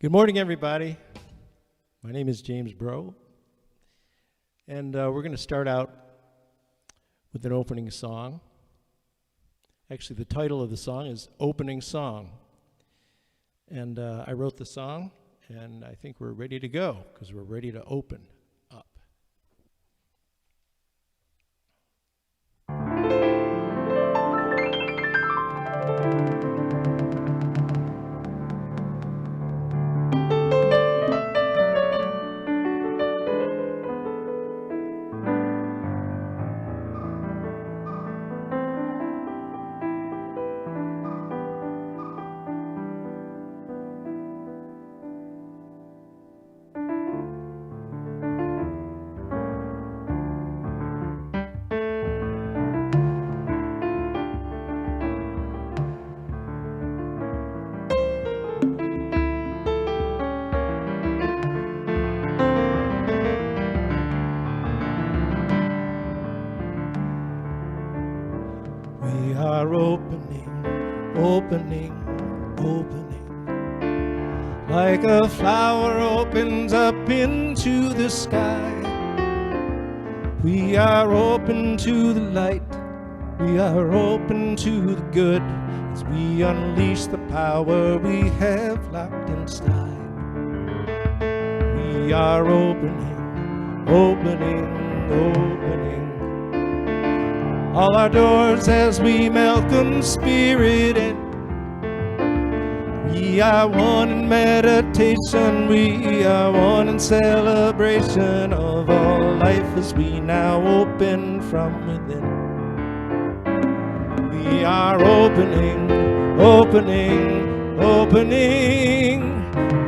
Good morning, everybody. My name is James Brough, and we're going to start out with an opening song. Actually, the title of the song is Opening Song. And I wrote the song, and I think we're ready to go, because we're ready to open up. We are opening, like a flower opens up into the sky. We are open to the light, we are open to the good, as we unleash the power we have locked inside. We are opening, all our doors as we welcome Spirit in. We are one in meditation, we are one in celebration of all life as we now open from within. We are opening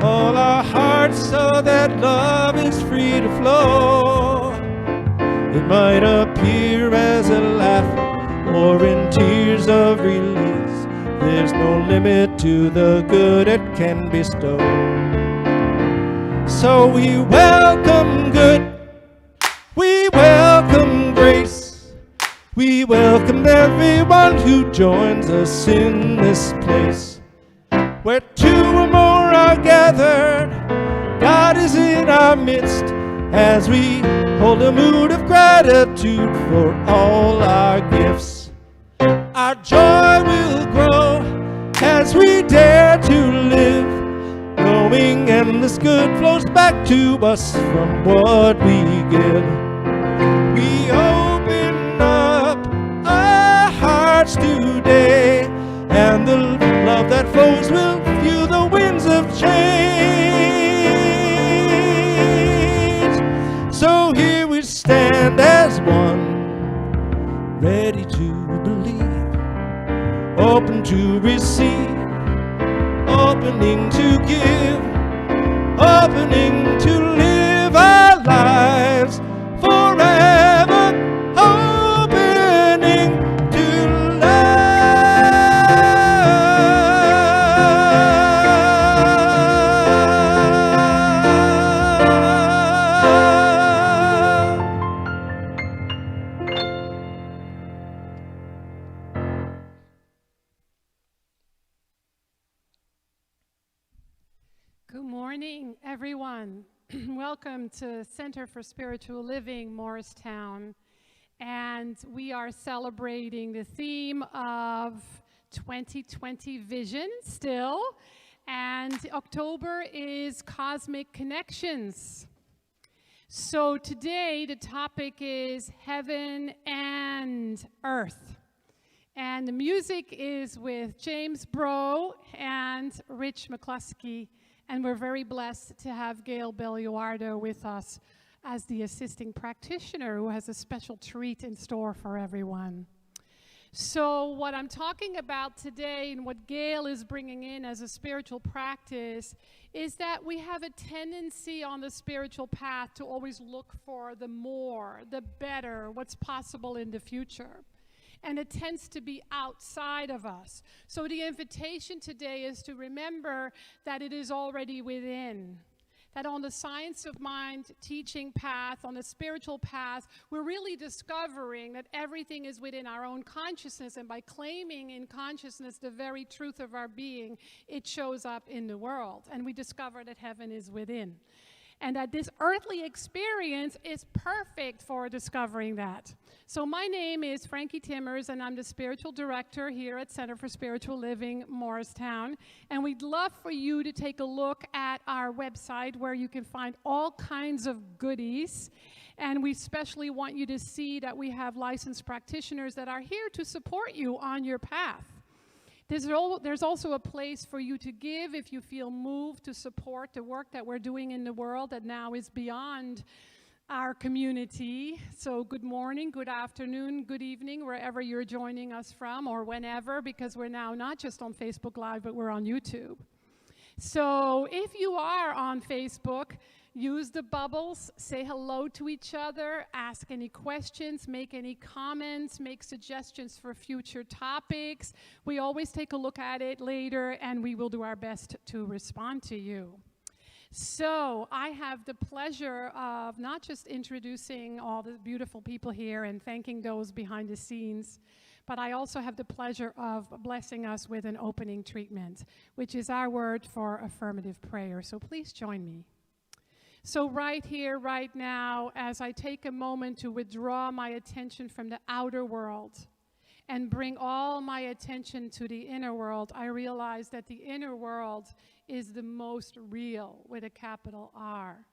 all our hearts so that love is free to flow. It might appear as a laugh or in tears of release. There's no limit to the good it can bestow. So we welcome good, we welcome grace, we welcome everyone who joins us in this place. Where two or more are gathered, God is in our midst, as we hold a mood of gratitude for all our gifts. Our joy will grow as we dare to live, knowing endless good flows back to us from what we give. We open up our hearts today, and the love that flows will fuel the winds of change. So here we stand as one, ready to believe, open to receive, opening to give, opening to live our lives forever, opening to Good morning, everyone. Welcome to Center for Spiritual Living Morristown. And we are celebrating the theme of 2020 vision still. And October is Cosmic Connections. So today the topic is Heaven and Earth. And the music is with James Brough and Rich McClusky. And we're very blessed to have Gail Belluardo with us as the assisting practitioner who has a special treat in store for everyone. So what I'm talking about today and what Gail is bringing in as a spiritual practice is that we have a tendency on the spiritual path to always look for the more, the better, what's possible in the future. And it tends to be outside of us. So the invitation today is to remember that it is already within, that on the science of mind teaching path, on the spiritual path, we're really discovering that everything is within our own consciousness, and by claiming in consciousness the very truth of our being, it shows up in the world, and we discover that heaven is within. And that this earthly experience is perfect for discovering that. So my name is Frankie Timmers, and I'm the spiritual director here at Center for Spiritual Living Morristown. And we'd love for you to take a look at our website where you can find all kinds of goodies. And we especially want you to see that we have licensed practitioners that are here to support you on your path. There's also a place for you to give if you feel moved to support the work that we're doing in the world that now is beyond our community. So good morning, good afternoon, good evening, wherever you're joining us from, or whenever, because we're now not just on Facebook Live, but we're on YouTube. So if you are on Facebook, use the bubbles, say hello to each other, ask any questions, make any comments, make suggestions for future topics. We always take a look at it later, and we will do our best to respond to you. So I have the pleasure of not just introducing all the beautiful people here and thanking those behind the scenes, but I also have the pleasure of blessing us with an opening treatment, which is our word for affirmative prayer. So please join me. So right here, right now, as I take a moment to withdraw my attention from the outer world and bring all my attention to the inner world, I realize that the inner world is the most real, with a capital R,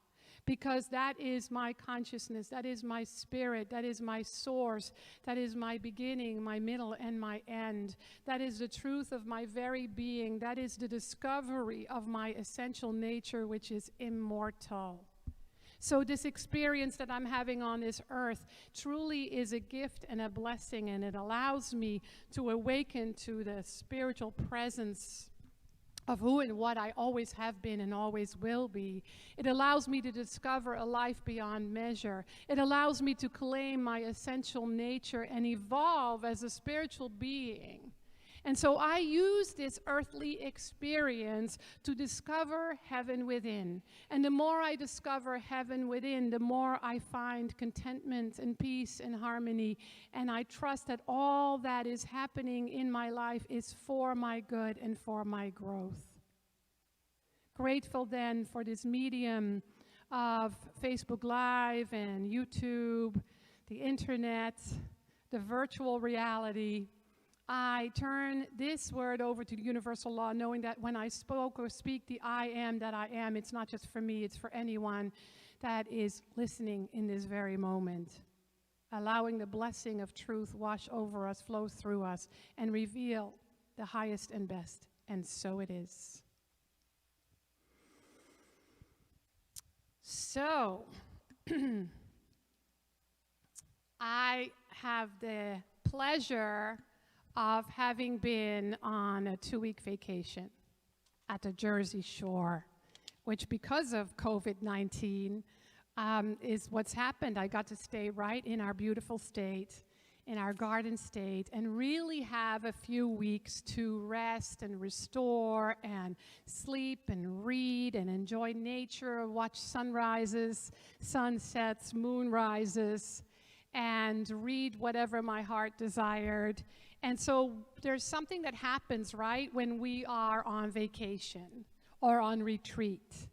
because that is my consciousness, that is my spirit, that is my source, that is my beginning, my middle, and my end. That is the truth of my very being. That is the discovery of my essential nature, which is immortal. So this experience that I'm having on this earth truly is a gift and a blessing, and it allows me to awaken to the spiritual presence of who and what I always have been and always will be. It allows me to discover a life beyond measure. It allows me to claim my essential nature and evolve as a spiritual being. And so I use this earthly experience to discover heaven within. And the more I discover heaven within, the more I find contentment and peace and harmony. And I trust that all that is happening in my life is for my good and for my growth. Grateful then for this medium of Facebook Live and YouTube, the internet, the virtual reality. I turn this word over to the universal law, knowing that when I spoke or speak the I am that I am, it's not just for me, it's for anyone that is listening in this very moment. Allowing the blessing of truth wash over us, flow through us, and reveal the highest and best. And so it is. So, I have the pleasure of having been on a 2-week vacation at the Jersey Shore, which because of COVID-19 is what's happened. I got to stay right in our beautiful state, in our garden state, and really have a few weeks to rest and restore and sleep and read and enjoy nature, watch sunrises, sunsets, moonrises, and read whatever my heart desired. And so there's something that happens, right, when we are on vacation or on retreat,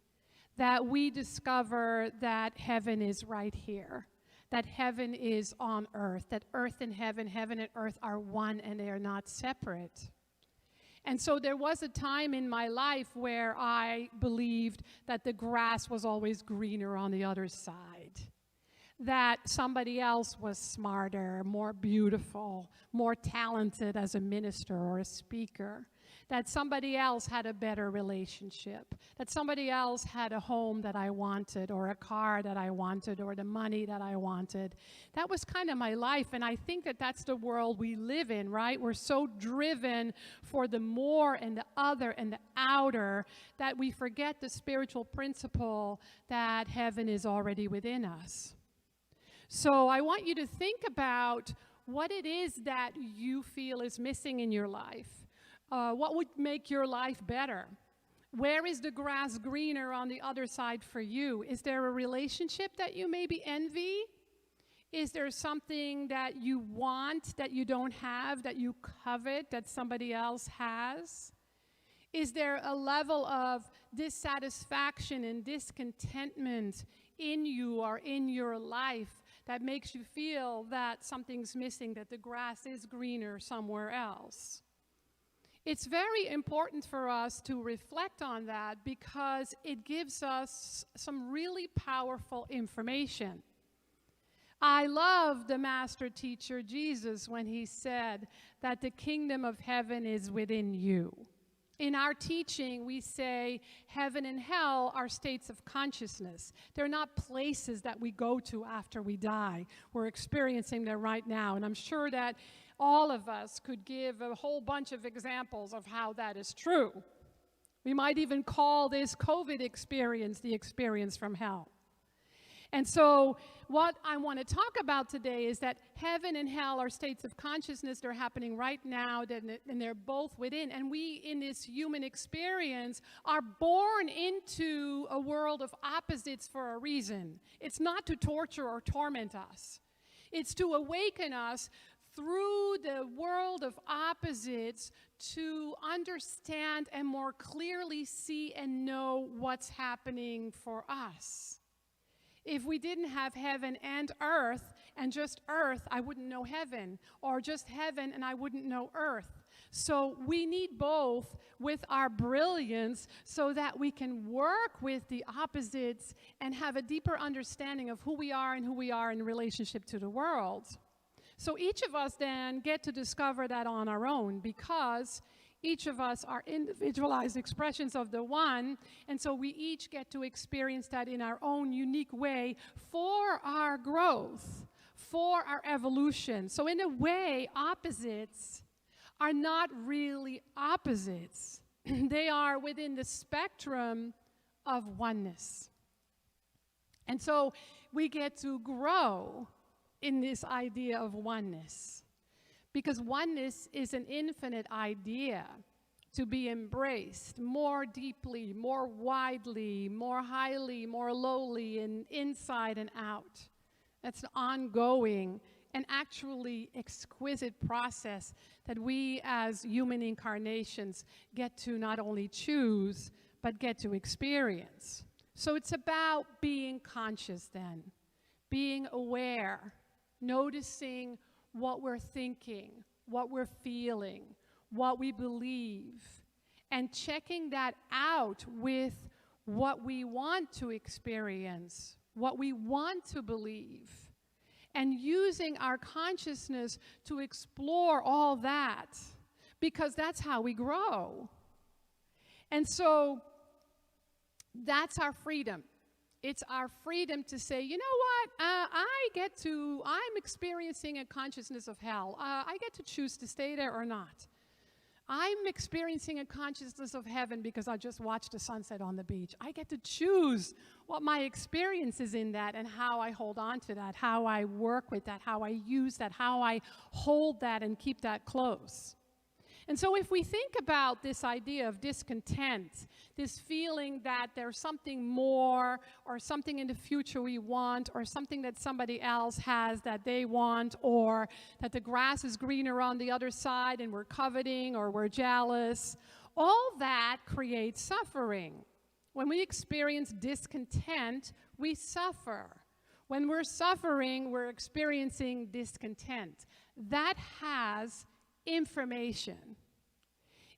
that we discover that heaven is right here, that heaven is on earth, that earth and heaven and earth are one and they are not separate. And so there was a time in my life where I believed that the grass was always greener on the other side, that somebody else was smarter, more beautiful, more talented as a minister or a speaker, that somebody else had a better relationship, that somebody else had a home that I wanted, or a car that I wanted, or the money that I wanted. That was kind of my life, and I think that that's the world we live in, right? We're so driven for the more and the other and the outer that we forget the spiritual principle that heaven is already within us. So I want you to think about what it is that you feel is missing in your life. What would make your life better? Where is the grass greener on the other side for you? Is there a relationship that you maybe envy? Is there something that you want that you don't have, that you covet, that somebody else has? Is there a level of dissatisfaction and discontentment in you or in your life that makes you feel that something's missing, that the grass is greener somewhere else? It's very important for us to reflect on that because it gives us some really powerful information. I love the master teacher Jesus when he said that the kingdom of heaven is within you. In our teaching, we say heaven and hell are states of consciousness. They're not places that we go to after we die. We're experiencing them right now, and I'm sure that all of us could give a whole bunch of examples of how that is true. We might even call this COVID experience the experience from hell. And so what I want to talk about today is that heaven and hell are states of consciousness. They're happening right now, and they're both within. And we, in this human experience, are born into a world of opposites for a reason. It's not to torture or torment us. It's to awaken us through the world of opposites to understand and more clearly see and know what's happening for us. If we didn't have heaven and just earth, I wouldn't know heaven, or just heaven and I wouldn't know earth. So we need both with our brilliance so that we can work with the opposites and have a deeper understanding of who we are and who we are in relationship to the world. So each of us then get to discover that on our own because each of us are individualized expressions of the one, and so we each get to experience that in our own unique way for our growth, for our evolution. So in a way, opposites are not really opposites. They are within the spectrum of oneness. And so we get to grow in this idea of oneness. Because oneness is an infinite idea to be embraced more deeply, more widely, more highly, more lowly, and inside and out. That's an ongoing and actually exquisite process that we as human incarnations get to not only choose, but get to experience. So it's about being conscious then, being aware, noticing what we're thinking, what we're feeling, what we believe, and checking that out with what we want to experience, what we want to believe, and using our consciousness to explore all that, because that's how we grow. And so that's our freedom. It's our freedom to say, you know what, I'm experiencing a consciousness of hell. I get to choose to stay there or not. I'm experiencing a consciousness of heaven because I just watched the sunset on the beach. I get to choose what my experience is in that and how I hold on to that, how I work with that, how I use that, how I hold that and keep that close. And so if we think about this idea of discontent, this feeling that there's something more or something in the future we want or something that somebody else has that they want, or that the grass is greener on the other side and we're coveting or we're jealous, all that creates suffering. When we experience discontent, we suffer. When we're suffering, we're experiencing discontent. That has information.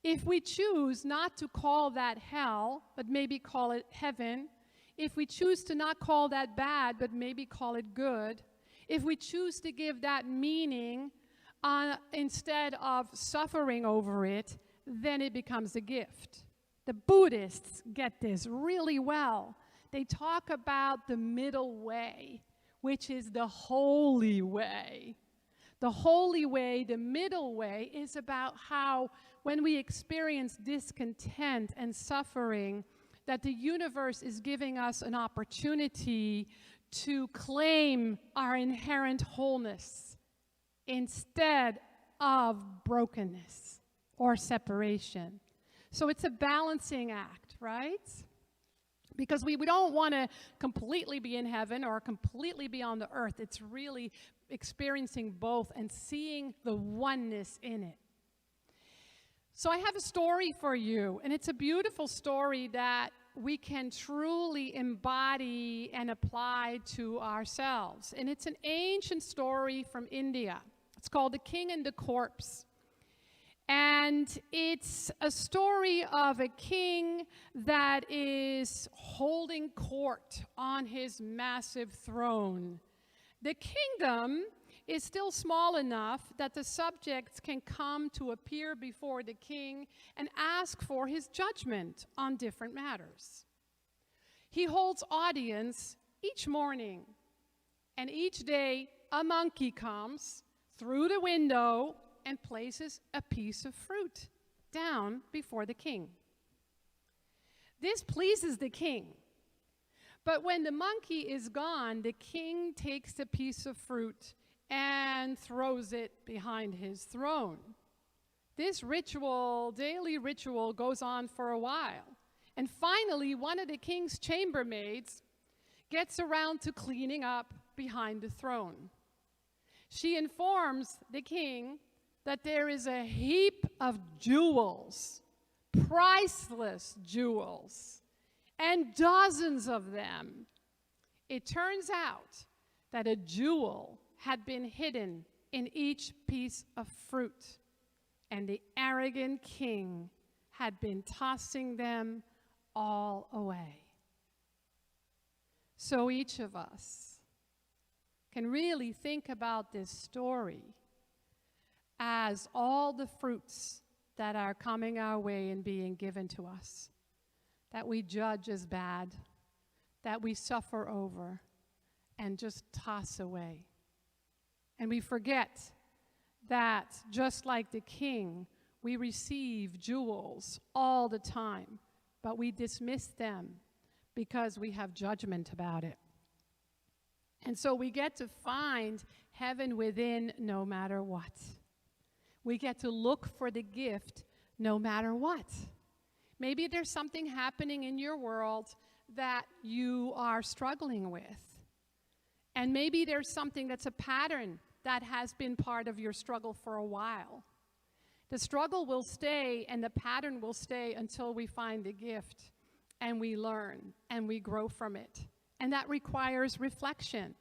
If we choose not to call that hell, but maybe call it heaven, if we choose to not call that bad, but maybe call it good, if we choose to give that meaning instead of suffering over it, then it becomes a gift. The Buddhists get this really well. They talk about the middle way, which is the holy way. The holy way, the middle way, is about how when we experience discontent and suffering, that the universe is giving us an opportunity to claim our inherent wholeness instead of brokenness or separation. So it's a balancing act, right? Because we don't want to completely be in heaven or completely be on the earth. It's really experiencing both and seeing the oneness in it. So I have a story for you, and it's a beautiful story that we can truly embody and apply to ourselves. And it's an ancient story from India. It's called The King and the Corpse. And it's a story of a king that is holding court on his massive throne. The kingdom is still small enough that the subjects can come to appear before the king and ask for his judgment on different matters. He holds audience each morning, and each day a monkey comes through the window and places a piece of fruit down before the king. This pleases the king. But when the monkey is gone, the king takes the piece of fruit and throws it behind his throne. This ritual, daily ritual, goes on for a while. And finally, one of the king's chambermaids gets around to cleaning up behind the throne. She informs the king that there is a heap of jewels, priceless jewels, and dozens of them. It turns out that a jewel had been hidden in each piece of fruit, and the arrogant king had been tossing them all away. So each of us can really think about this story as all the fruits that are coming our way and being given to us, that we judge as bad, that we suffer over, and just toss away. And we forget that, just like the king, we receive jewels all the time, but we dismiss them because we have judgment about it. And so we get to find heaven within no matter what. We get to look for the gift no matter what. Maybe there's something happening in your world that you are struggling with. And maybe there's something that's a pattern that has been part of your struggle for a while. The struggle will stay and the pattern will stay until we find the gift and we learn and we grow from it. And that requires reflection.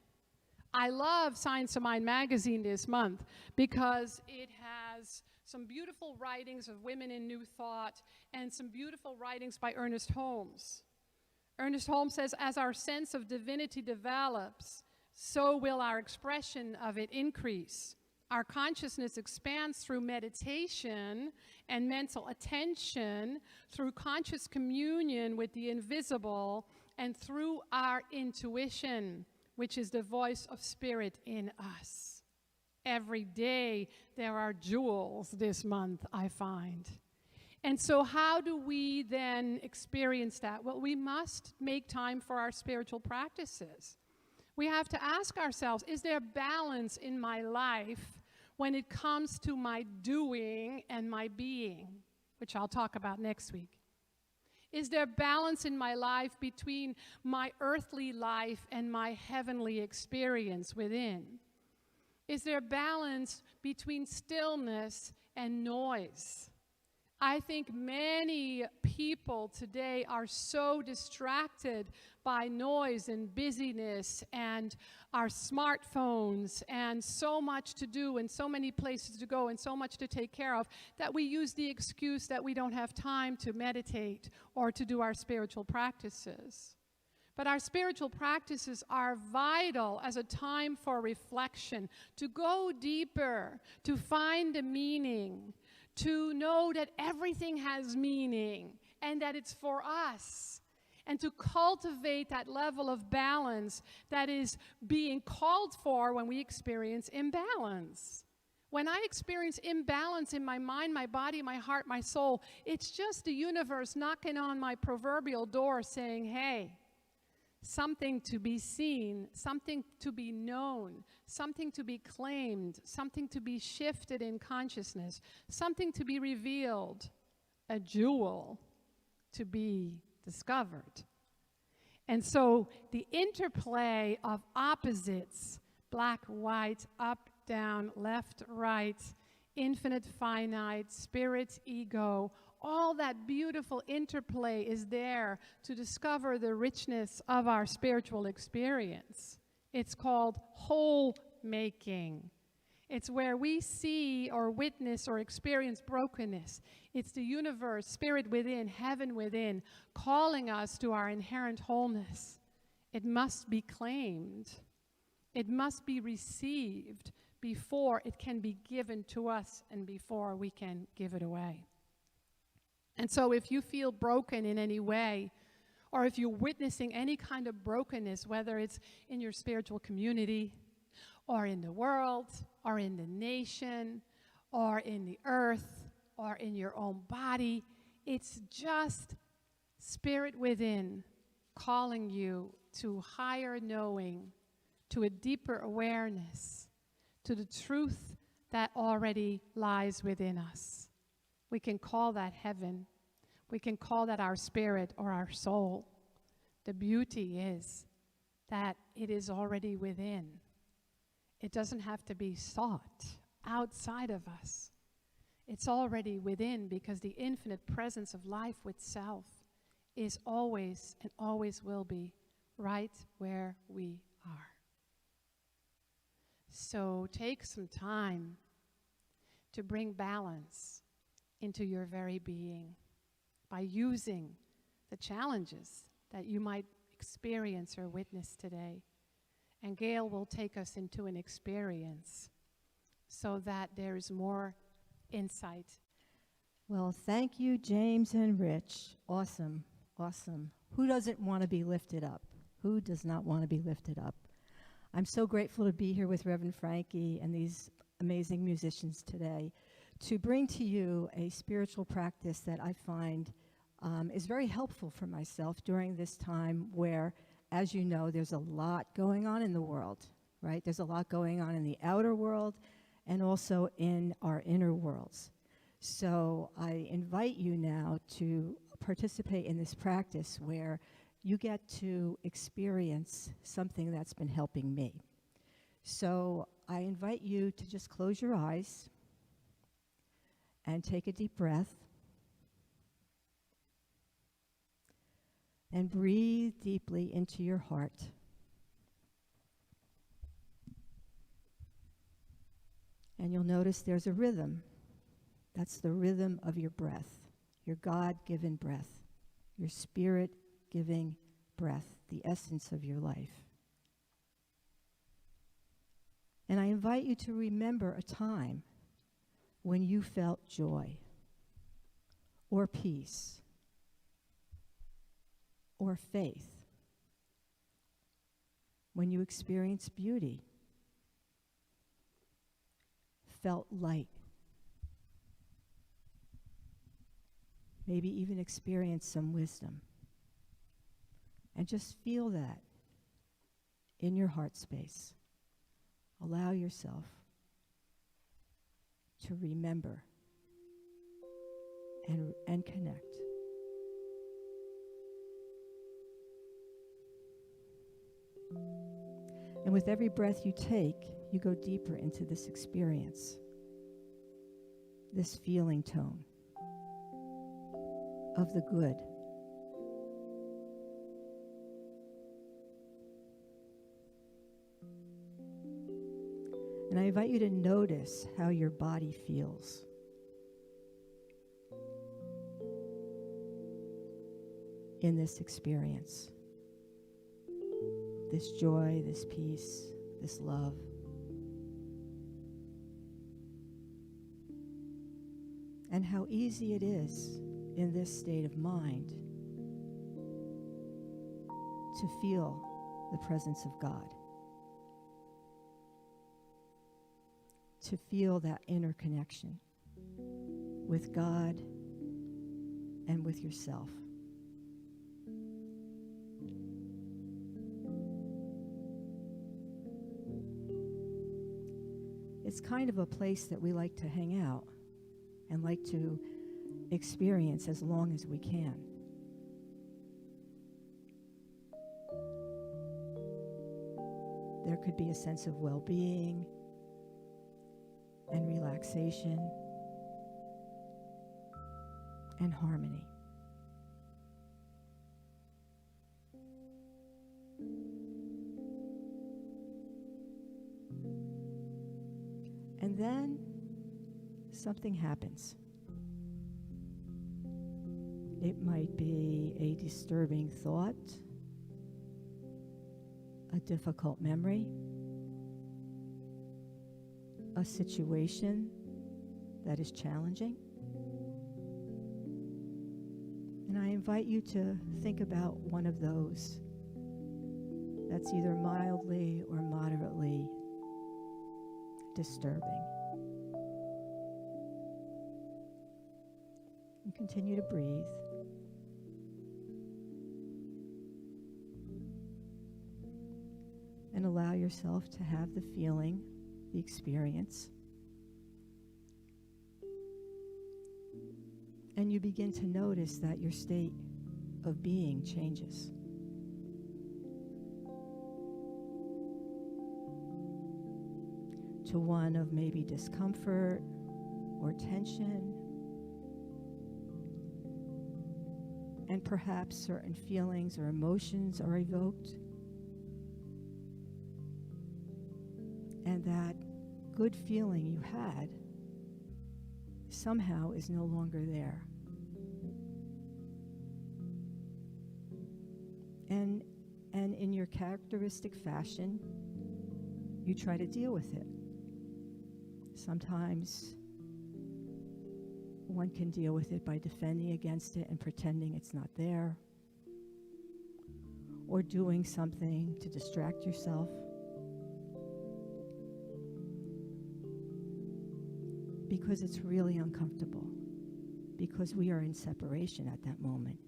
I love Science of Mind magazine this month because it has some beautiful writings of women in New Thought and some beautiful writings by Ernest Holmes. Ernest Holmes says, as our sense of divinity develops, so will our expression of it increase. Our consciousness expands through meditation and mental attention, through conscious communion with the invisible, and through our intuition, which is the voice of spirit in us. Every day there are jewels this month, I find. And so how do we then experience that? Well, we must make time for our spiritual practices. We have to ask ourselves, is there balance in my life when it comes to my doing and my being, which I'll talk about next week? Is there balance in my life between my earthly life and my heavenly experience within? Is there balance between stillness and noise? I think many people today are so distracted by noise and busyness and our smartphones and so much to do and so many places to go and so much to take care of that we use the excuse that we don't have time to meditate or to do our spiritual practices. But our spiritual practices are vital as a time for reflection, to go deeper, to find the meaning, to know that everything has meaning and that it's for us, and to cultivate that level of balance that is being called for when we experience imbalance. When I experience imbalance in my mind, my body, my heart, my soul, it's just the universe knocking on my proverbial door saying, hey, something to be seen, something to be known, something to be claimed, something to be shifted in consciousness, something to be revealed. a jewel to be discovered. And so the interplay of opposites, black, white, up, down, left, right, infinite, finite, spirit, ego, all that beautiful interplay is there to discover the richness of our spiritual experience. It's called whole making. It's where we see or witness or experience brokenness. It's the universe, spirit within, heaven within, calling us to our inherent wholeness. It must be claimed. It must be received before it can be given to us and before we can give it away. And so if you feel broken in any way, or if you're witnessing any kind of brokenness, whether it's in your spiritual community, or in the world, or in the nation, or in the earth, or in your own body, it's just spirit within calling you to higher knowing, to a deeper awareness, to the truth that already lies within us. We can call that heaven. We can call that our spirit or our soul. The beauty is that it is already within. It doesn't have to be sought outside of us. It's already within because the infinite presence of life itself is always and always will be right where we are. So take some time to bring balance into your very being by using the challenges that you might experience or witness today. And Gail will take us into an experience so that there's more insight. Well, thank you, James and Rich. Awesome, awesome. Who doesn't want to be lifted up? Who does not want to be lifted up? I'm so grateful to be here with Reverend Frankie and these amazing musicians today to bring to you a spiritual practice that I find is very helpful for myself during this time where, as you know, there's a lot going on in the world, right? There's a lot going on in the outer world and also in our inner worlds. So I invite you now to participate in this practice where you get to experience something that's been helping me. So I invite you to just close your eyes and take a deep breath and breathe deeply into your heart. And you'll notice there's a rhythm. That's the rhythm of your breath, your God-given breath, your spirit-giving breath, the essence of your life. And I invite you to remember a time when you felt joy or peace or faith, when you experienced beauty, felt light, maybe even experienced some wisdom. And just feel that in your heart space. Allow yourself to remember and connect. And with every breath you take, you go deeper into this experience, this feeling tone of the good. And I invite you to notice how your body feels. In this experience. This joy, this peace, this love. And how easy it is in this state of mind to feel the presence of God. To feel that inner connection with God and with yourself. It's kind of a place that we like to hang out and like to experience as long as we can. There could be a sense of well-being and relaxation and harmony. And then something happens. It might be a disturbing thought, a difficult memory, a situation that is challenging. And I invite you to think about one of those that's either mildly or moderately disturbing. And continue to breathe. And allow yourself to have the feeling, the experience. And you begin to notice that your state of being changes. To one of maybe discomfort or tension. And perhaps certain feelings or emotions are evoked. And that good feeling you had somehow is no longer there. And in your characteristic fashion, you try to deal with it. Sometimes one can deal with it by defending against it and pretending it's not there, or doing something to distract yourself. Because it's really uncomfortable. Because we are in separation at that moment.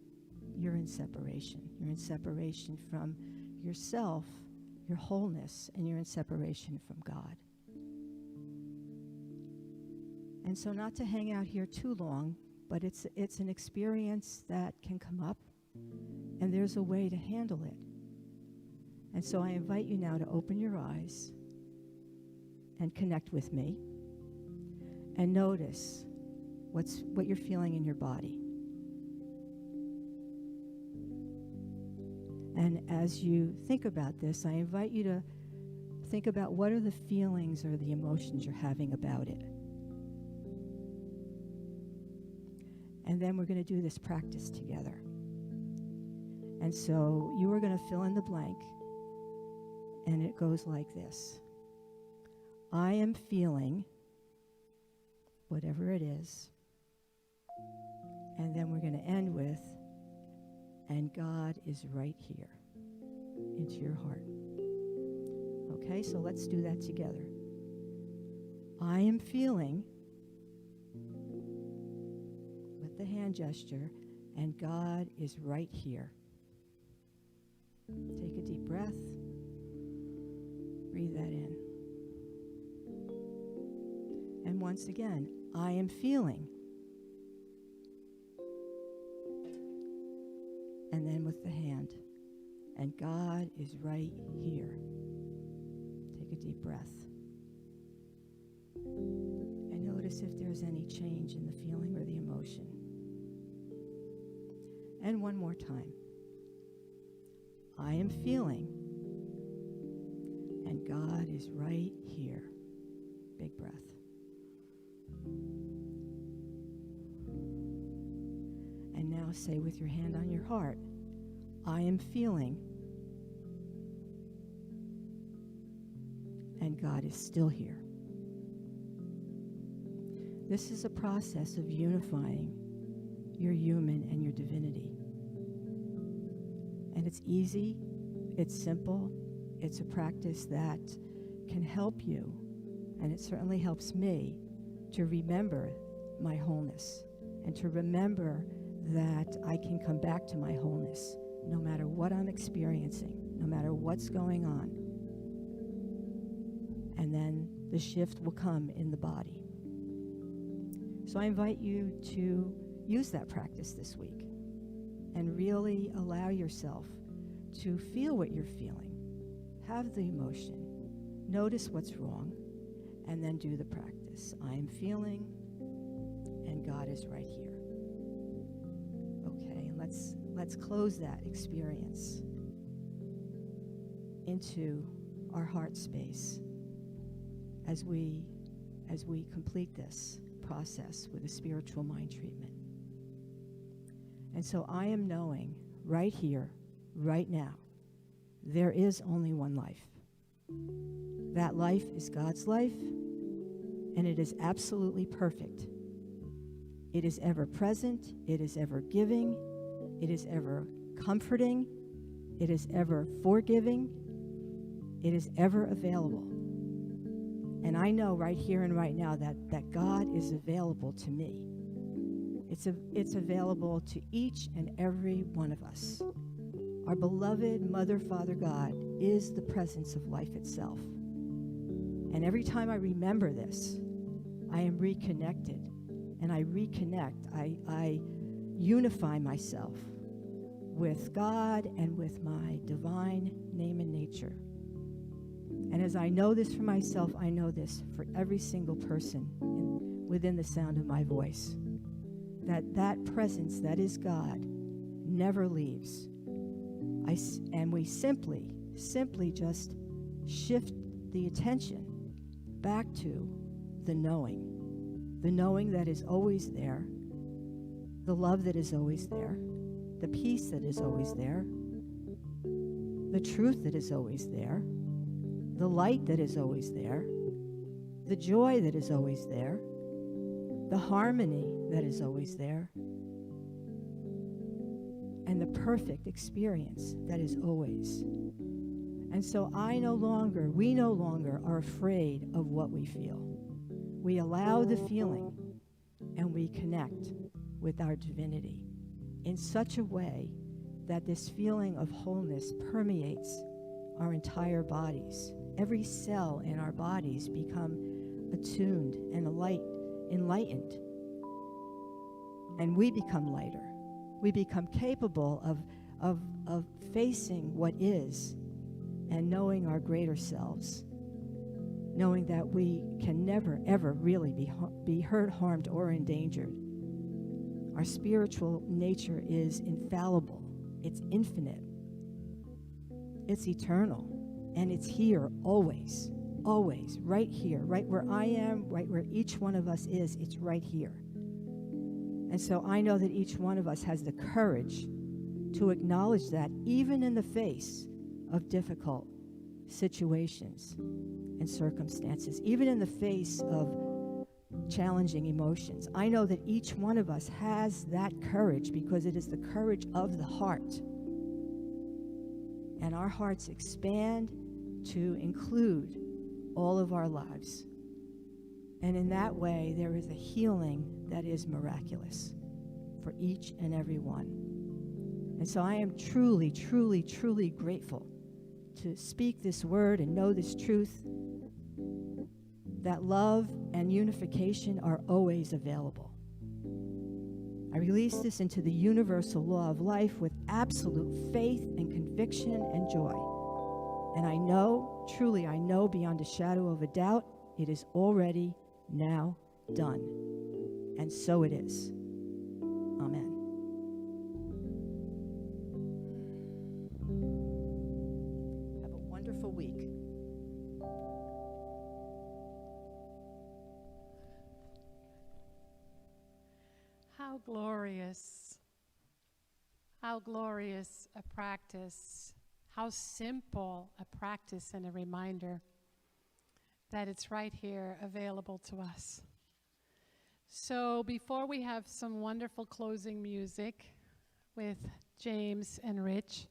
You're in separation. You're in separation from yourself, your wholeness, and you're in separation from God. And so not to hang out here too long, but it's an experience that can come up, and there's a way to handle it. And so I invite you now to open your eyes and connect with me. And notice what you're feeling in your body. And as you think about this, I invite you to think about what are the feelings or the emotions you're having about it. And then we're going to do this practice together. And so you are going to fill in the blank, and it goes like this. I am feeling whatever it is. And then we're going to end with, and God is right here into your heart. Okay, so let's do that together. I am feeling, with the hand gesture, and God is right here. Take a deep breath. Breathe that in. And once again, I am feeling. And then with the hand, and God is right here. Take a deep breath. And notice if there's any change in the feeling or the emotion. And one more time. I am feeling, and God is right here. Big breath. And now say with your hand on your heart, I am feeling, and God is still here. This is a process of unifying your human and your divinity. And it's easy, it's simple, it's a practice that can help you, and it certainly helps me to remember my wholeness and to remember that I can come back to my wholeness no matter what I'm experiencing, no matter what's going on. And then the shift will come in the body. So I invite you to use that practice this week and really allow yourself to feel what you're feeling. Have the emotion. Notice what's wrong, and then do the practice. I am feeling, and God is right here. Okay, and let's close that experience into our heart space as we complete this process with a spiritual mind treatment. And so I am knowing right here, right now, there is only one life. That life is God's life, and it is absolutely perfect. It is ever present, it is ever giving, it is ever comforting, it is ever forgiving, it is ever available. And I know right here and right now that God is available to me. It's available to each and every one of us. Our beloved Mother, Father, God is the presence of life itself. And every time I remember this, I am reconnected. And I reconnect. I unify myself with God and with my divine name and nature. And as I know this for myself, I know this for every single person within the sound of my voice. That presence that is God never leaves. And we simply just shift the attention back to the knowing that is always there, the love that is always there, the peace that is always there, the truth that is always there, the light that is always there, the joy that is always there, the harmony that is always there, and the perfect experience that is always. And so we no longer are afraid of what we feel. We allow the feeling, and we connect with our divinity in such a way that this feeling of wholeness permeates our entire bodies. Every cell in our bodies become attuned and enlightened. And we become lighter. We become capable of facing what is and knowing our greater selves. Knowing that we can never, ever really be hurt, harmed, or endangered. Our spiritual nature is infallible. It's infinite. It's eternal. And it's here always, always, right here, right where I am, right where each one of us is, it's right here. And so I know that each one of us has the courage to acknowledge that even in the face of difficult situations and circumstances, even in the face of challenging emotions. I know that each one of us has that courage because it is the courage of the heart. And our hearts expand to include all of our lives. And in that way, there is a healing that is miraculous for each and every one. And so I am truly, truly, truly grateful to speak this word and know this truth, that love and unification are always available. I release this into the universal law of life with absolute faith and conviction and joy. And I know, truly I know beyond a shadow of a doubt, it is already now done. And so it is. Amen. Have a wonderful week. How glorious a practice, how simple a practice and a reminder that it's right here available to us. So before we have some wonderful closing music with James and Rich,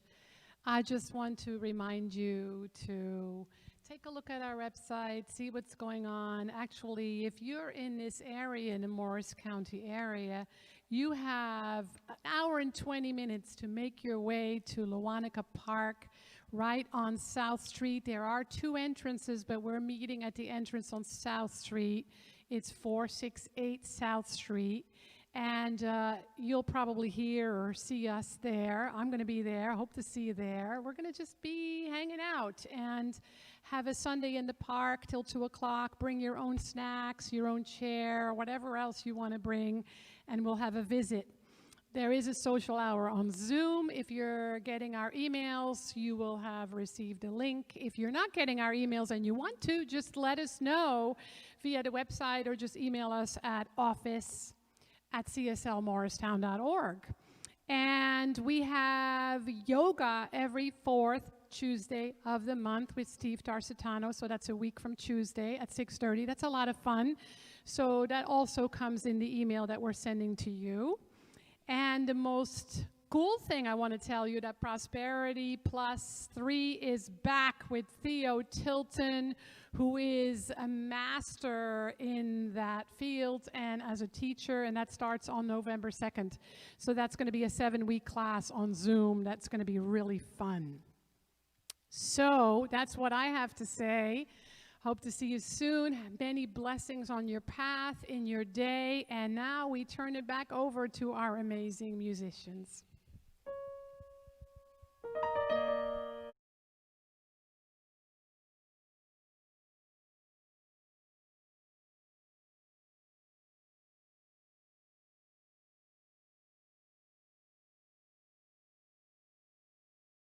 I just want to remind you to take a look at our website, see what's going on. Actually, if you're in this area, in the Morris County area, you have an hour and 20 minutes to make your way to Lewanika Park, right on South Street. There are two entrances, but we're meeting at the entrance on South Street. It's 468 South Street. And you'll probably hear or see us there. I'm going to be there. I hope to see you there. We're going to just be hanging out and have a Sunday in the park till 2 o'clock. Bring your own snacks, your own chair, whatever else you want to bring, and we'll have a visit. There is a social hour on Zoom. If you're getting our emails, you will have received a link. If you're not getting our emails and you want to, just let us know via the website or just email us at office@cslmorristown.org. And we have yoga every 4th Tuesday of the month with Steve Tarsitano, so that's a week from Tuesday at 6:30. That's a lot of fun. So that also comes in the email that we're sending to you. And the most cool thing I want to tell you, that Prosperity Plus 3 is back with Theo Tilton, who is a master in that field and as a teacher, and that starts on November 2nd. So that's going to be a 7-week class on Zoom. That's going to be really fun. So that's what I have to say. Hope to see you soon. Many blessings on your path, in your day. And now we turn it back over to our amazing musicians.